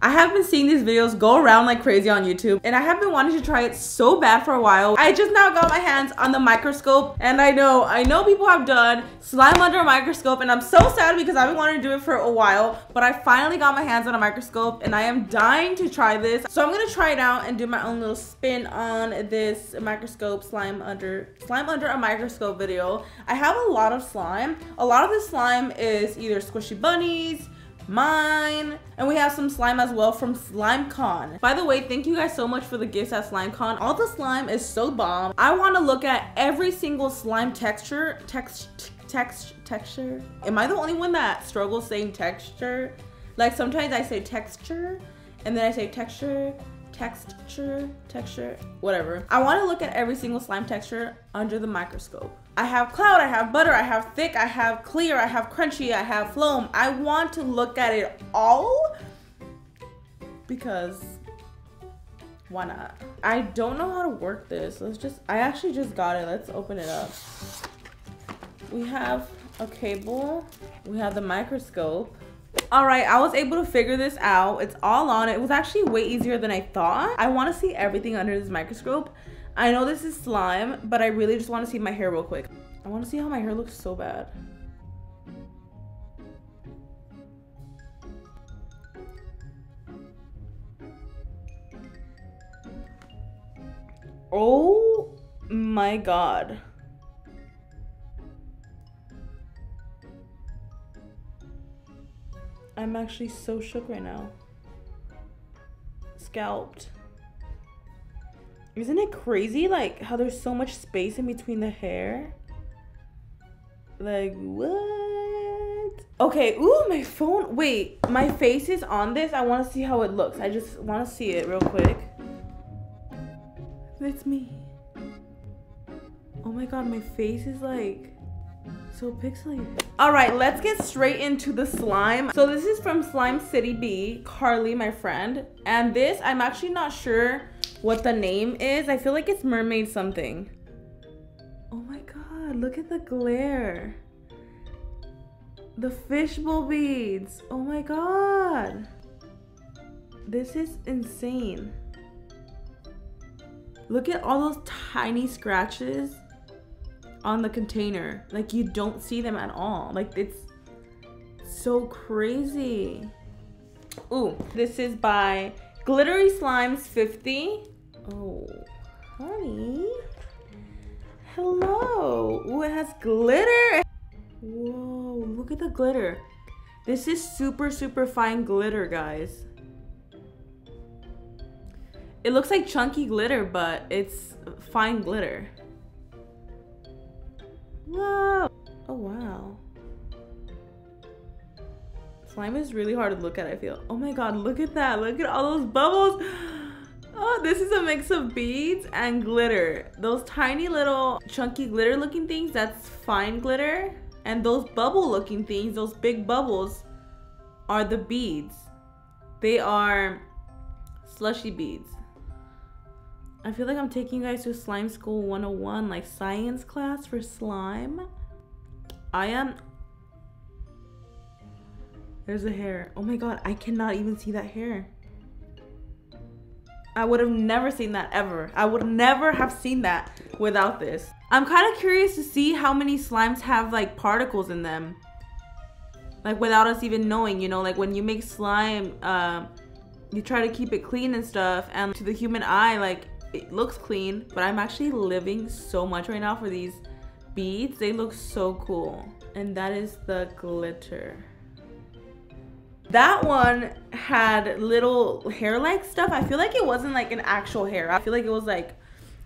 I have been seeing these videos go around like crazy on YouTube, and I have been wanting to try it so bad for a while. I just now got my hands on the microscope, and I know people have done slime under a microscope, and I'm so sad because I've been wanting to do it for a while, but I finally got my hands on a microscope, and I am dying to try this. So I'm gonna try it out and do my own little spin on this microscope slime under a microscope video. I have a lot of slime. A lot of this slime is either squishy bunnies, mine, and we have some slime as well from SlimeCon. By the way, thank you guys so much for the gifts at SlimeCon. All the slime is so bomb. I want to look at every single slime texture. Am I the only one that struggles saying texture? Like sometimes I say texture and then I say texture, whatever. I want to look at every single slime texture under the microscope. I have cloud, I have butter, I have thick, I have clear, I have crunchy, I have floam. I want to look at it all because why not? I don't know how to work this. I actually just got it. Let's open it up. We have a cable. We have the microscope. All right, I was able to figure this out. It's all on. It was actually way easier than I thought. I want to see everything under this microscope. I know this is slime, but I really just want to see my hair real quick. I want to see how my hair looks so bad. Oh my God. I'm actually so shook right now. Scalped. Isn't it crazy like how there's so much space in between the hair? Like what? Okay, ooh, my phone. Wait, my face is on this. I want to see how it looks. I just want to see it real quick. It's me. Oh my God, my face is like so pixelated. All right, let's get straight into the slime. So this is from Slime City B, Carly, my friend. And this, I'm actually not sure what the name is. I feel like it's mermaid something. Oh my God, look at the glare. The fishbowl beads. Oh my God. This is insane. Look at all those tiny scratches on the container. Like you don't see them at all. Like it's so crazy. Ooh, this is by Glittery Slimes 50. Oh, honey. Hello. Ooh, it has glitter. Whoa, look at the glitter. This is super, super fine glitter, guys. It looks like chunky glitter, but it's fine glitter. Whoa. Oh, wow. Slime is really hard to look at, I feel. Oh my God, look at that. Look at all those bubbles. Oh, this is a mix of beads and glitter. Those tiny little chunky glitter looking things, that's fine glitter. And those bubble looking things, those big bubbles, are the beads. They are slushy beads. I feel like I'm taking you guys to Slime School 101, like science class for slime. I am. There's a hair. Oh my God, I cannot even see that hair. I would have never seen that ever. I would never have seen that without this. I'm kind of curious to see how many slimes have like particles in them. Like without us even knowing, you know, like when you make slime, you try to keep it clean and stuff. And to the human eye, like it looks clean, but I'm actually living so much right now for these beads. They look so cool. And that is the glitter. That one had little hair-like stuff. I feel like it wasn't like an actual hair. I feel like it was like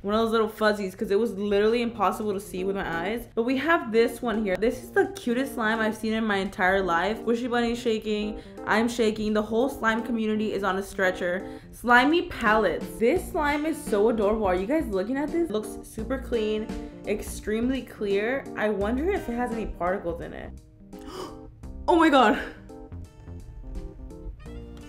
one of those little fuzzies because it was literally impossible to see with my eyes. But we have this one here. This is the cutest slime I've seen in my entire life. Squishy Bunny is shaking. I'm shaking. The whole slime community is on a stretcher. Slimy palettes. This slime is so adorable. Are you guys looking at this? It looks super clean, extremely clear. I wonder if it has any particles in it. Oh my God.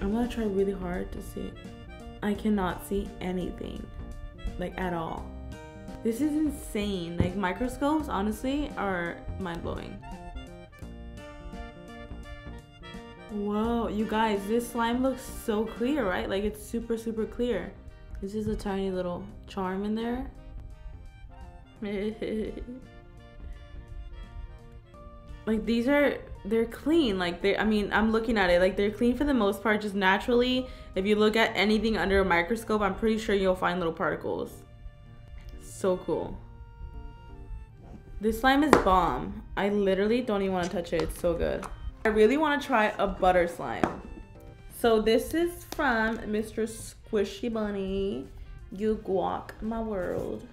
I'm gonna try really hard to see. I cannot see anything, like at all. This is insane. Like microscopes, honestly, are mind-blowing. Whoa, you guys, this slime looks so clear, right? Like it's super, super clear. This is a tiny little charm in there. Like they're clean. Like I mean, I'm looking at it, like they're clean for the most part, just naturally. If you look at anything under a microscope, I'm pretty sure you'll find little particles. So cool. This slime is bomb. I literally don't even want to touch it. It's so good. I really want to try a butter slime. So this is from Mr. Squishy Bunny. You guac my world.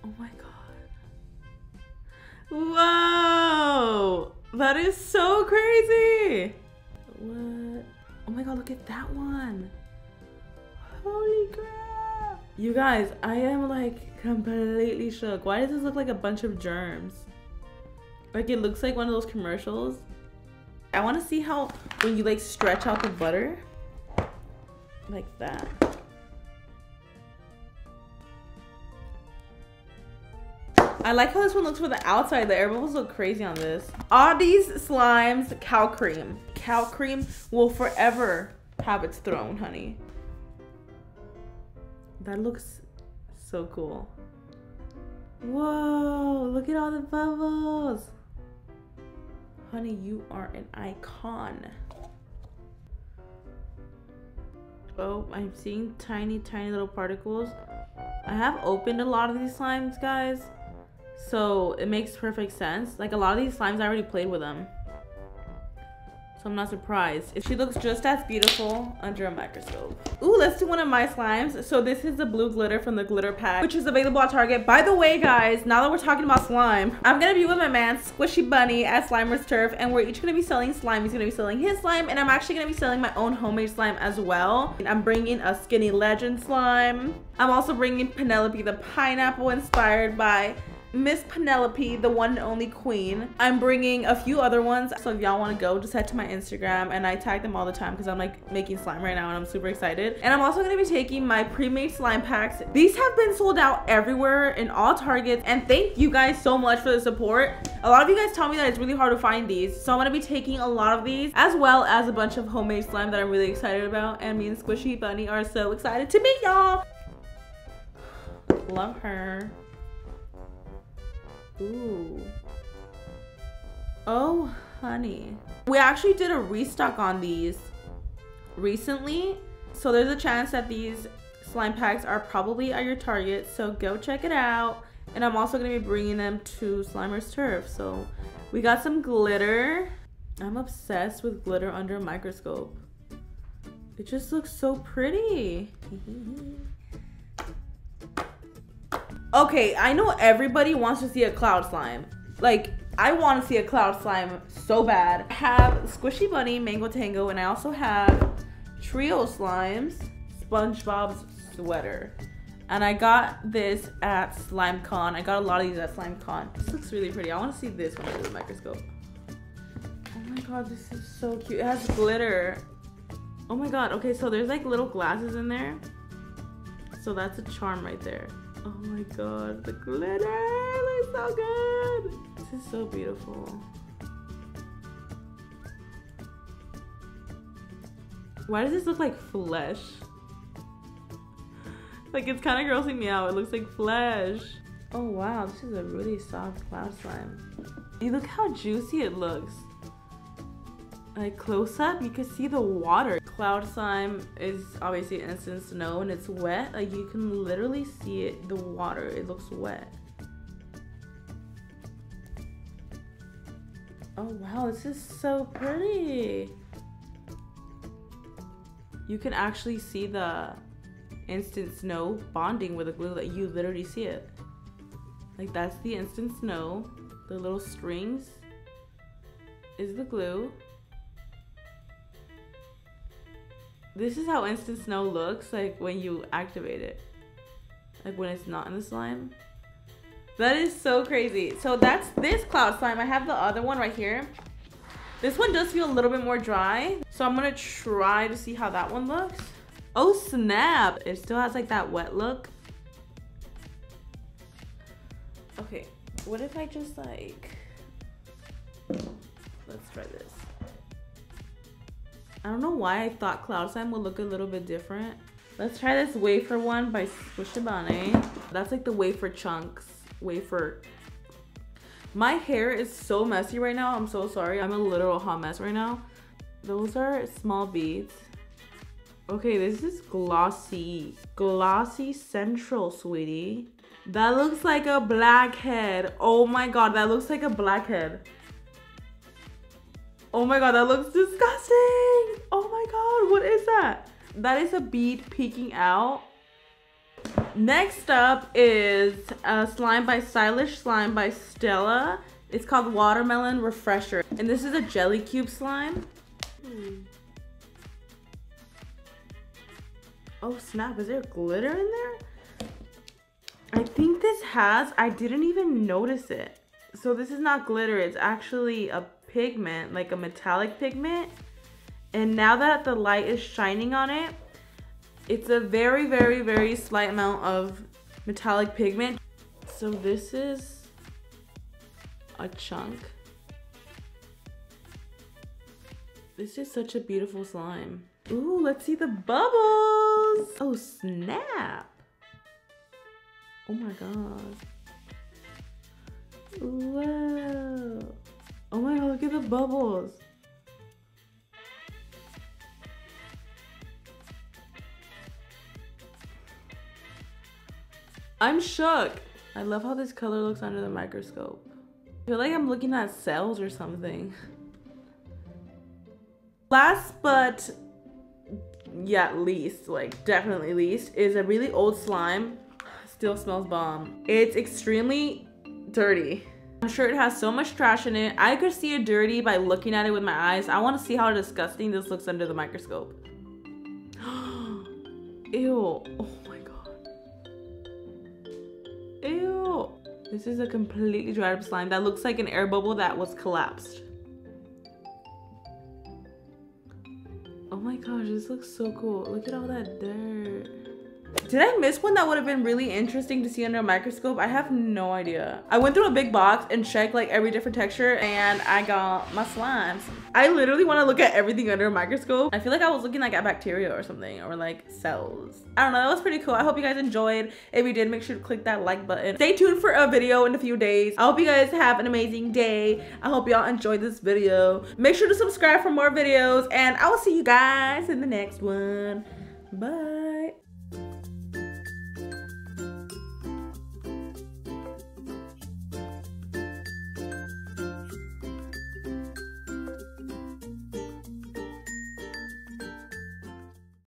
Oh my god. Whoa! That is so crazy! What? Oh my god, look at that one. Holy crap! You guys, I am like completely shook. Why does this look like a bunch of germs? Like it looks like one of those commercials. I want to see how when you like stretch out the butter like that. I like how this one looks for the outside. The air bubbles look crazy on this. All these slimes, cow cream. Cow cream will forever have its throne, honey. That looks so cool. Whoa, look at all the bubbles. Honey, you are an icon. Oh, I'm seeing tiny, tiny little particles. I have opened a lot of these slimes, guys. So it makes perfect sense. Like a lot of these slimes, I already played with them. So I'm not surprised. She looks just as beautiful under a microscope. Ooh, let's do one of my slimes. So this is the blue glitter from the glitter pack, which is available at Target. By the way, guys, now that we're talking about slime, I'm gonna be with my man Squishy Bunny at Slimer's Turf, and we're each gonna be selling slime. He's gonna be selling his slime, and I'm actually gonna be selling my own homemade slime as well. And I'm bringing a Skinny Legend slime. I'm also bringing Penelope the pineapple, inspired by Miss Penelope, the one and only queen. I'm bringing a few other ones, so if y'all want to go, just head to my Instagram, and I tag them all the time because I'm like making slime right now and I'm super excited. And I'm also going to be taking my pre-made slime packs. These have been sold out everywhere in all Targets, and thank you guys so much for the support. A lot of you guys tell me that it's really hard to find these, so I'm going to be taking a lot of these, as well as a bunch of homemade slime that I'm really excited about, and me and Squishy Bunny are so excited to meet y'all. Love her. Ooh. Oh, honey. We actually did a restock on these recently, so there's a chance that these slime packs are probably at your Target, so go check it out. And I'm also going to be bringing them to Slimer's Turf. So we got some glitter. I'm obsessed with glitter under a microscope. It just looks so pretty. Okay, I know everybody wants to see a cloud slime. Like, I want to see a cloud slime so bad. I have Squishy Bunny, Mango Tango, and I also have Trio Slimes, SpongeBob's Sweater. And I got this at SlimeCon. I got a lot of these at SlimeCon. This looks really pretty. I want to see this one under the microscope. Oh my god, this is so cute. It has glitter. Oh my god. Okay, so there's like little glasses in there. So that's a charm right there. Oh my god, the glitter looks so good. This is so beautiful. Why does this look like flesh? Like, it's kind of grossing me out. It looks like flesh. Oh wow, this is a really soft cloud slime. You look how juicy it looks. Like close up, you can see the water. Cloud slime is obviously instant snow and it's wet. Like you can literally see it, the water, it looks wet. Oh wow, this is so pretty. You can actually see the instant snow bonding with the glue. That you literally see it. Like that's the instant snow. The little strings is the glue. This is how instant snow looks like when you activate it. Like when it's not in the slime. That is so crazy. So that's this cloud slime. I have the other one right here. This one does feel a little bit more dry. So I'm gonna try to see how that one looks. Oh snap! It still has like that wet look. Okay, what if I just like... Let's try this. I don't know why I thought cloud slime would look a little bit different. Let's try this wafer one by Squishabane. That's like the wafer chunks. Wafer. My hair is so messy right now. I'm so sorry. I'm a literal hot mess right now. Those are small beads. Okay, this is glossy. Glossy Central, sweetie. That looks like a blackhead. Oh my god, that looks like a blackhead. Oh my god, that looks disgusting. Oh my god, what is that? That is a bead peeking out. Next up is a slime by Stylish Slime by Stella. It's called Watermelon Refresher. And this is a jelly cube slime. Oh snap, is there glitter in there? I think this has, I didn't even notice it. So this is not glitter, it's actually a pigment, like a metallic pigment. And now that the light is shining on it, it's a very, very, very slight amount of metallic pigment. So this is a chunk. This is such a beautiful slime. Ooh, let's see the bubbles. Oh, snap. Oh my god. Whoa. Oh my god, look at the bubbles. I'm shook. I love how this color looks under the microscope. I feel like I'm looking at cells or something. Last but yeah, least, like definitely least, is a really old slime. Still smells bomb. It's extremely dirty. I'm sure it has so much trash in it. I could see it dirty by looking at it with my eyes. I want to see how disgusting this looks under the microscope. Ew. Oh my god. Ew. This is a completely dried up slime that looks like an air bubble that was collapsed. Oh my gosh, this looks so cool. Look at all that dirt. Did I miss one that would have been really interesting to see under a microscope? I have no idea. I went through a big box and checked like every different texture and I got my slimes. I literally want to look at everything under a microscope. I feel like I was looking like at bacteria or something, or like cells. I don't know, that was pretty cool. I hope you guys enjoyed. If you did, make sure to click that like button. Stay tuned for a video in a few days. I hope you guys have an amazing day. I hope y'all enjoyed this video. Make sure to subscribe for more videos and I will see you guys in the next one. Bye.